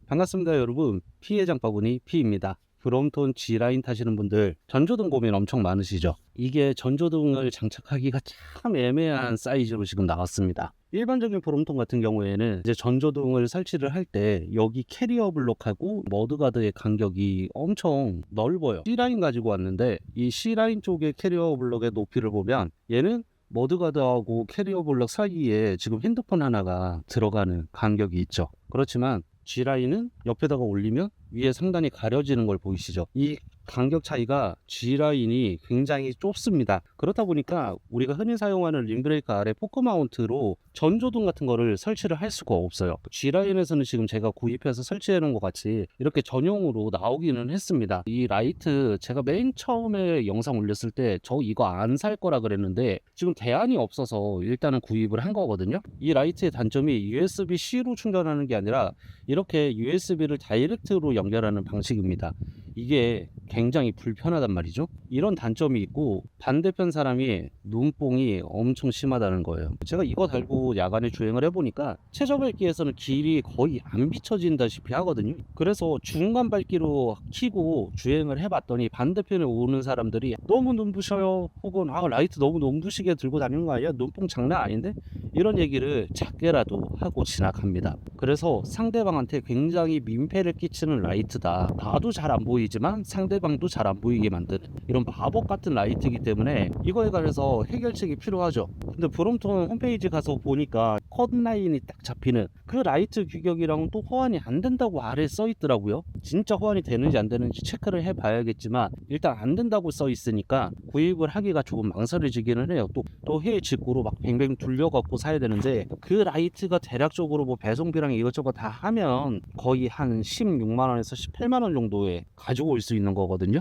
반갑습니다 여러분. 피해 장바구니 P입니다. 브롬톤 G라인 타시는 분들 전조등 고민 엄청 많으시죠? 이게 전조등을 장착하기가 참 애매한 사이즈로 지금 나왔습니다. 일반적인 브롬톤 같은 경우에는 이제 전조등을 설치를 할 때 여기 캐리어 블록하고 머드가드의 간격이 엄청 넓어요. C라인 가지고 왔는데 이 C라인 쪽의 캐리어 블록의 높이를 보면 얘는 머드가드하고 캐리어 블록 사이에 지금 핸드폰 하나가 들어가는 간격이 있죠. 그렇지만 G라인은 옆에다가 올리면 위에 상단이 가려지는 걸 보이시죠? 이 간격 차이가 G라인이 굉장히 좁습니다. 그렇다 보니까 우리가 흔히 사용하는 림브레이크 아래 포크 마운트로 전조등 같은 거를 설치를 할 수가 없어요. G라인에서는 지금 제가 구입해서 설치해 놓은 것 같이 이렇게 전용으로 나오기는 했습니다. 이 라이트 제가 맨 처음에 영상 올렸을 때 저 이거 안 살 거라 그랬는데 지금 대안이 없어서 일단은 구입을 한 거거든요. 이 라이트의 단점이 USB-C로 충전하는 게 아니라 이렇게 USB를 다이렉트로 연결하는 방식입니다. 이게 굉장히 불편하단 말이죠. 이런 단점이 있고 반대편 사람이 눈뽕이 엄청 심하다는 거예요. 제가 이거 달고 야간에 주행을 해보니까 최저 밝기에서는 길이 거의 안 비춰진다시피 하거든요. 그래서 중간 밝기로 켜고 주행을 해봤더니 반대편에 오는 사람들이 너무 눈부셔요, 혹은 라이트 너무 눈부시게 들고 다니는 거 아니야? 눈뽕 장난 아닌데? 이런 얘기를 작게라도 하고 지나갑니다. 그래서 상대방한테 굉장히 민폐를 끼치는 라이트다. 나도 잘 안 보이지만 상대방도 잘 안 보이게 만드는 이런 마법 같은 라이트이기 때문에 이거에 관해서 해결책이 필요하죠. 근데 브롬톤 홈페이지 가서 보니까 컷 라인이 딱 잡히는 그 라이트 규격이랑은 또 호환이 안 된다고 아래에 써 있더라고요. 진짜 호환이 되는지 안 되는지 체크를 해 봐야겠지만 일단 안 된다고 써 있으니까 구입을 하기가 조금 망설여지기는 해요. 또 해외 직구로 막 뱅뱅 돌려갖고 사야 되는데 그 라이트가 대략적으로 뭐 배송비랑 이것저것 다 하면 거의 한 16만원에서 18만원 정도에 가지고 올 수 있는 거거든요.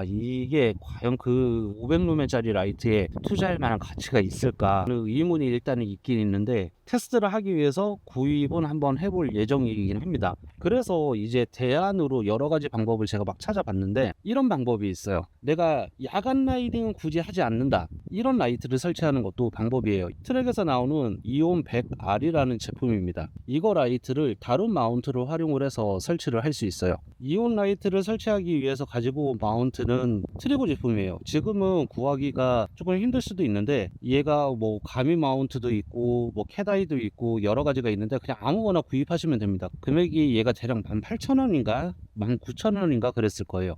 이게 과연 그 500루멘짜리 라이트에 투자할 만한 가치가 있을까 하는 의문이 일단은 있긴 있는데 테스트를 하기 위해서 구입은 한번 해볼 예정이긴 합니다. 그래서 이제 대안으로 여러 가지 방법을 제가 막 찾아봤는데 이런 방법이 있어요. 내가 야간 라이딩은 굳이 하지 않는다, 이런 라이트를 설치하는 것도 방법이에요. 트랙에서 나오는 이온 100R이라는 제품입니다. 이거 라이트를 다른 마운트를 활용을 해서 설치를 할 수 있어요. 이온 라이트를 설치하기 위해서 가지고 온 마운트는 트리고 제품이에요. 지금은 구하기가 조금 힘들 수도 있는데 얘가 뭐 가미 마운트도 있고 뭐 캐다이도 있고 여러 가지가 있는데 그냥 아무거나 구입하시면 됩니다. 금액이 얘가 대략 18,000원인가 19,000원인가 그랬을 거예요.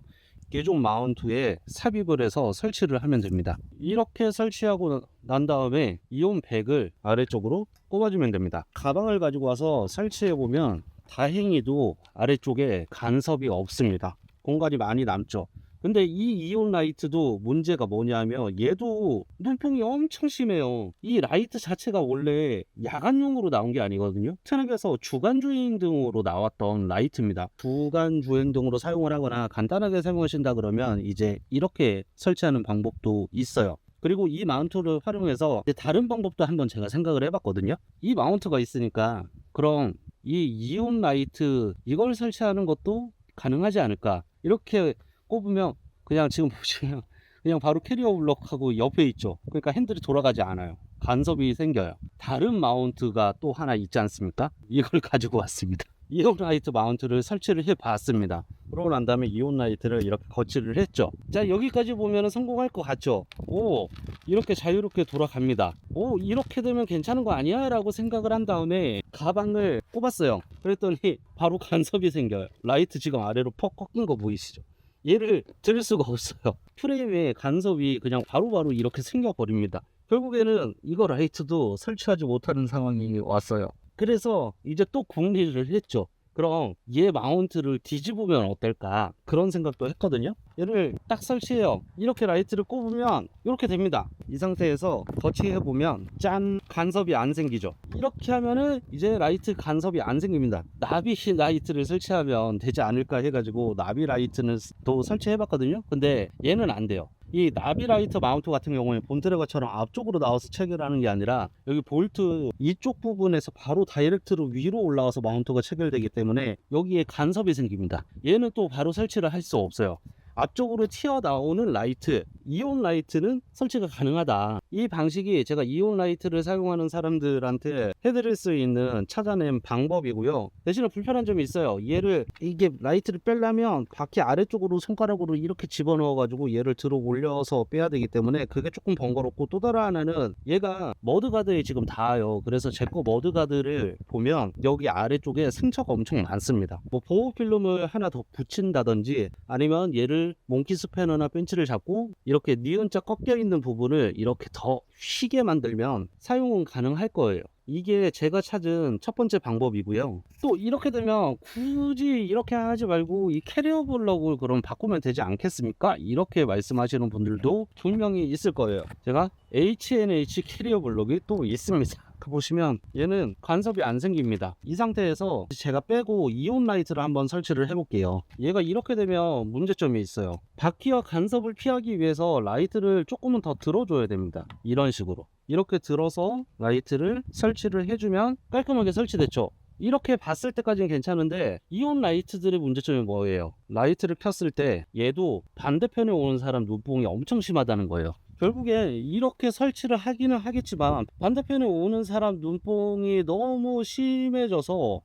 개종 마운트에 삽입을 해서 설치를 하면 됩니다. 이렇게 설치하고 난 다음에 이온 100을 아래쪽으로 꼽아주면 됩니다. 가방을 가지고 와서 설치해 보면 다행히도 아래쪽에 간섭이 없습니다. 공간이 많이 남죠. 근데 이 이온 라이트도 문제가 뭐냐면 얘도 눈뽕이 엄청 심해요. 이 라이트 자체가 원래 야간용으로 나온 게 아니거든요. 트랙에서 주간 주행등으로 나왔던 라이트입니다. 주간 주행등으로 사용을 하거나 간단하게 사용하신다 그러면 이제 이렇게 설치하는 방법도 있어요. 그리고 이 마운트를 활용해서 다른 방법도 한번 제가 생각을 해봤거든요. 이 마운트가 있으니까 그럼 이 이온 라이트 이걸 설치하는 것도 가능하지 않을까, 이렇게 꼽으면 그냥 지금 보시면 그냥 바로 캐리어 블럭하고 옆에 있죠. 그러니까 핸들이 돌아가지 않아요. 간섭이 생겨요. 다른 마운트가 또 하나 있지 않습니까? 이걸 가지고 왔습니다. 이온 라이트 마운트를 설치를 해 봤습니다. 그러고 난 다음에 이온 라이트를 이렇게 거치를 했죠. 자, 여기까지 보면 성공할 것 같죠? 이렇게 자유롭게 돌아갑니다. 이렇게 되면 괜찮은 거 아니야? 라고 생각을 한 다음에 가방을 꼽았어요. 그랬더니 바로 간섭이 생겨요. 라이트 지금 아래로 퍽 꺾인 거 보이시죠? 얘를 들 수가 없어요. 프레임에 간섭이 그냥 바로바로 이렇게 생겨버립니다. 결국에는 이거 라이트도 설치하지 못하는 상황이 왔어요. 그래서 이제 또 궁리를 했죠. 그럼 얘 마운트를 뒤집으면 어떨까, 그런 생각도 했거든요. 얘를 딱 설치해요. 이렇게 라이트를 꼽으면 이렇게 됩니다. 이 상태에서 거치해보면 짠, 간섭이 안 생기죠. 이렇게 하면은 이제 라이트 간섭이 안 생깁니다. 나비 라이트를 설치하면 되지 않을까 해가지고 나비 라이트는 또 설치해봤거든요. 근데 얘는 안 돼요. 이 나비라이트 마운트 같은 경우에 본트래거처럼 앞쪽으로 나와서 체결하는 게 아니라 여기 볼트 이쪽 부분에서 바로 다이렉트로 위로 올라와서 마운트가 체결되기 때문에 여기에 간섭이 생깁니다. 얘는 또 바로 설치를 할 수 없어요. 앞쪽으로 튀어나오는 라이트, 이온 라이트는 설치가 가능하다. 이 방식이 제가 이온 라이트를 사용하는 사람들한테 해드릴 수 있는 찾아낸 방법이고요. 대신에 불편한 점이 있어요. 이게 라이트를 빼려면 바퀴 아래쪽으로 손가락으로 이렇게 집어넣어 가지고 얘를 들어 올려서 빼야 되기 때문에 그게 조금 번거롭고, 또 다른 하나는 얘가 머드가드에 지금 닿아요. 그래서 제 거 머드가드를 보면 여기 아래쪽에 상처가 엄청 많습니다. 뭐 보호 필름을 하나 더 붙인다든지, 아니면 얘를 몽키 스패너나 벤치를 잡고 이렇게 니은자 꺾여 있는 부분을 이렇게 더 휘게 만들면 사용은 가능할 거예요. 이게 제가 찾은 첫 번째 방법이고요. 또 이렇게 되면 굳이 이렇게 하지 말고 이 캐리어 블럭을 그럼 바꾸면 되지 않겠습니까? 이렇게 말씀하시는 분들도 분명히 있을 거예요. 제가 H&H 캐리어 블럭이 또 있습니다. 보시면 얘는 간섭이 안 생깁니다. 이 상태에서 제가 빼고 이온 라이트를 한번 설치를 해볼게요. 얘가 이렇게 되면 문제점이 있어요. 바퀴와 간섭을 피하기 위해서 라이트를 조금은 더 들어줘야 됩니다. 이런 식으로 이렇게 들어서 라이트를 설치를 해주면 깔끔하게 설치됐죠. 이렇게 봤을 때까지는 괜찮은데, 이온 라이트들의 문제점이 뭐예요? 라이트를 켰을 때 얘도 반대편에 오는 사람 눈뽕이 엄청 심하다는 거예요. 결국에 이렇게 설치를 하기는 하겠지만 반대편에 오는 사람 눈뽕이 너무 심해져서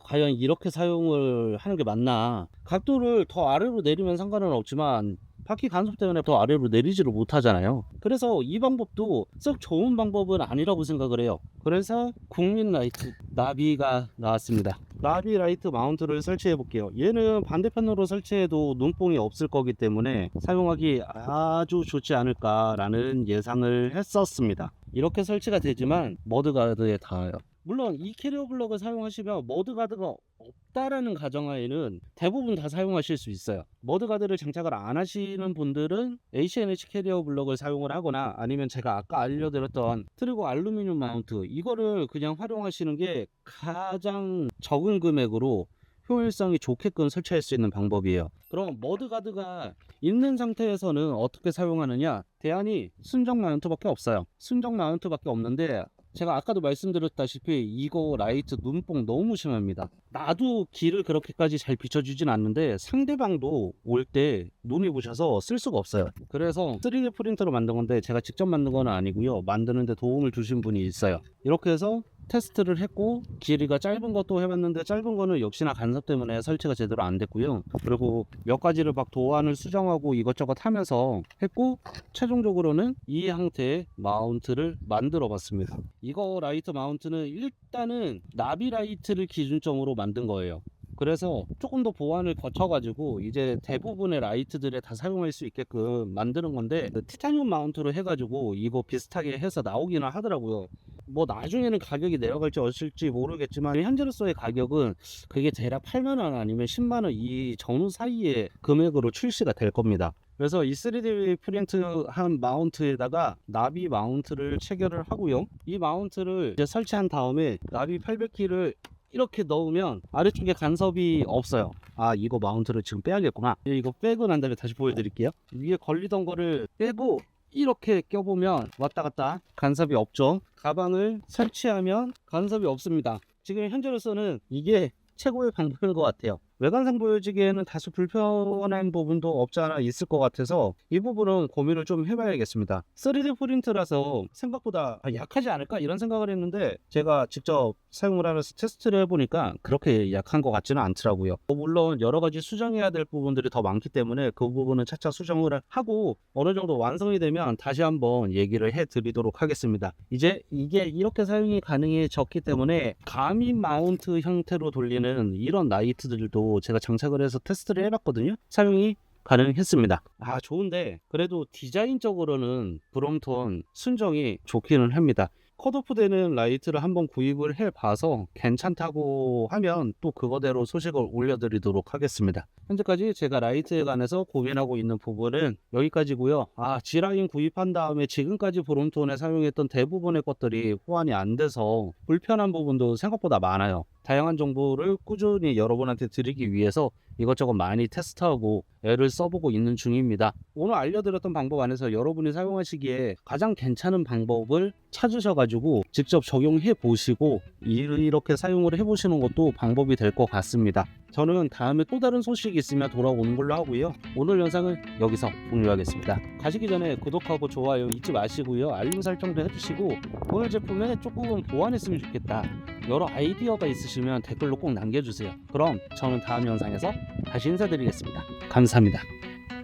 과연 이렇게 사용을 하는 게 맞나. 각도를 더 아래로 내리면 상관은 없지만 바퀴 간섭 때문에 더 아래로 내리지를 못하잖아요. 그래서 이 방법도 썩 좋은 방법은 아니라고 생각을 해요. 그래서 국민 라이트 나비가 나왔습니다. 나비 라이트 마운트를 설치해 볼게요. 얘는 반대편으로 설치해도 눈뽕이 없을 거기 때문에 사용하기 아주 좋지 않을까라는 예상을 했었습니다. 이렇게 설치가 되지만 머드가드에 닿아요. 물론 이 캐리어 블럭을 사용하시면 머드가드가 없다라는 가정하에는 대부분 다 사용하실 수 있어요. 머드가드를 장착을 안 하시는 분들은 H&H 캐리어 블럭을 사용을 하거나, 아니면 제가 아까 알려드렸던 트리거 알루미늄 마운트, 이거를 그냥 활용하시는 게 가장 적은 금액으로 효율성이 좋게끔 설치할 수 있는 방법이에요. 그럼 머드가드가 있는 상태에서는 어떻게 사용하느냐? 대안이 순정 마운트밖에 없어요. 순정 마운트밖에 없는데, 제가 아까도 말씀드렸다시피 이거 라이트 눈뽕 너무 심합니다. 나도 길을 그렇게까지 잘 비춰주진 않는데 상대방도 올 때 눈이 부셔서 쓸 수가 없어요. 그래서 3D 프린터로 만든 건데 제가 직접 만든 건 아니고요. 만드는데 도움을 주신 분이 있어요. 이렇게 해서 테스트를 했고, 길이가 짧은 것도 해봤는데 짧은 거는 역시나 간섭 때문에 설치가 제대로 안 됐고요. 그리고 몇 가지를 막 도안을 수정하고 이것저것 하면서 했고, 최종적으로는 이 형태의 마운트를 만들어 봤습니다. 이거 라이트 마운트는 일단은 나비 라이트를 기준점으로 만든 거예요. 그래서 조금 더 보완을 거쳐가지고 이제 대부분의 라이트들에 다 사용할 수 있게끔 만드는 건데, 티타늄 마운트로 해가지고 이거 비슷하게 해서 나오기는 하더라고요. 뭐 나중에는 가격이 내려갈지 어쩔지 모르겠지만 현재로서의 가격은 그게 대략 8만원 아니면 10만원 이 전후 사이의 금액으로 출시가 될 겁니다. 그래서 이 3D 프린트한 마운트에다가 나비 마운트를 체결을 하고요. 이 마운트를 이제 설치한 다음에 나비 800키를 이렇게 넣으면 아래쪽에 간섭이 없어요. 이거 마운트를 지금 빼야겠구나. 이거 빼고 난 다음에 다시 보여드릴게요. 위에 걸리던 거를 빼고 이렇게 껴보면 왔다 갔다 간섭이 없죠. 가방을 설치하면 간섭이 없습니다. 지금 현재로서는 이게 최고의 방법인 것 같아요. 외관상 보여지기에는 다소 불편한 부분도 없지 않아 있을 것 같아서 이 부분은 고민을 좀 해봐야겠습니다. 3D 프린트라서 생각보다 약하지 않을까 이런 생각을 했는데, 제가 직접 사용을 하면서 테스트를 해보니까 그렇게 약한 것 같지는 않더라고요. 물론 여러 가지 수정해야 될 부분들이 더 많기 때문에 그 부분은 차차 수정을 하고 어느 정도 완성이 되면 다시 한번 얘기를 해드리도록 하겠습니다. 이제 이게 이렇게 사용이 가능해졌기 때문에 가미 마운트 형태로 돌리는 이런 라이트들도 제가 장착을 해서 테스트를 해봤거든요. 사용이 가능했습니다. 좋은데 그래도 디자인적으로는 브롬톤 순정이 좋기는 합니다. 컷오프 되는 라이트를 한번 구입을 해봐서 괜찮다고 하면 또 그거대로 소식을 올려드리도록 하겠습니다. 현재까지 제가 라이트에 관해서 고민하고 있는 부분은 여기까지고요. G라인 구입한 다음에 지금까지 브롬톤에 사용했던 대부분의 것들이 호환이 안 돼서 불편한 부분도 생각보다 많아요. 다양한 정보를 꾸준히 여러분한테 드리기 위해서 이것저것 많이 테스트하고 애를 써보고 있는 중입니다. 오늘 알려드렸던 방법 안에서 여러분이 사용하시기에 가장 괜찮은 방법을 찾으셔가지고 직접 적용해 보시고 이렇게 사용을 해보시는 것도 방법이 될 것 같습니다. 저는 다음에 또 다른 소식이 있으면 돌아오는 걸로 하고요. 오늘 영상은 여기서 종료하겠습니다. 가시기 전에 구독하고 좋아요 잊지 마시고요. 알림 설정도 해주시고 오늘 제품에 조금은 보완했으면 좋겠다, 여러 아이디어가 있으시면 댓글로 꼭 남겨주세요. 그럼 저는 다음 영상에서 다시 인사드리겠습니다. 감사합니다.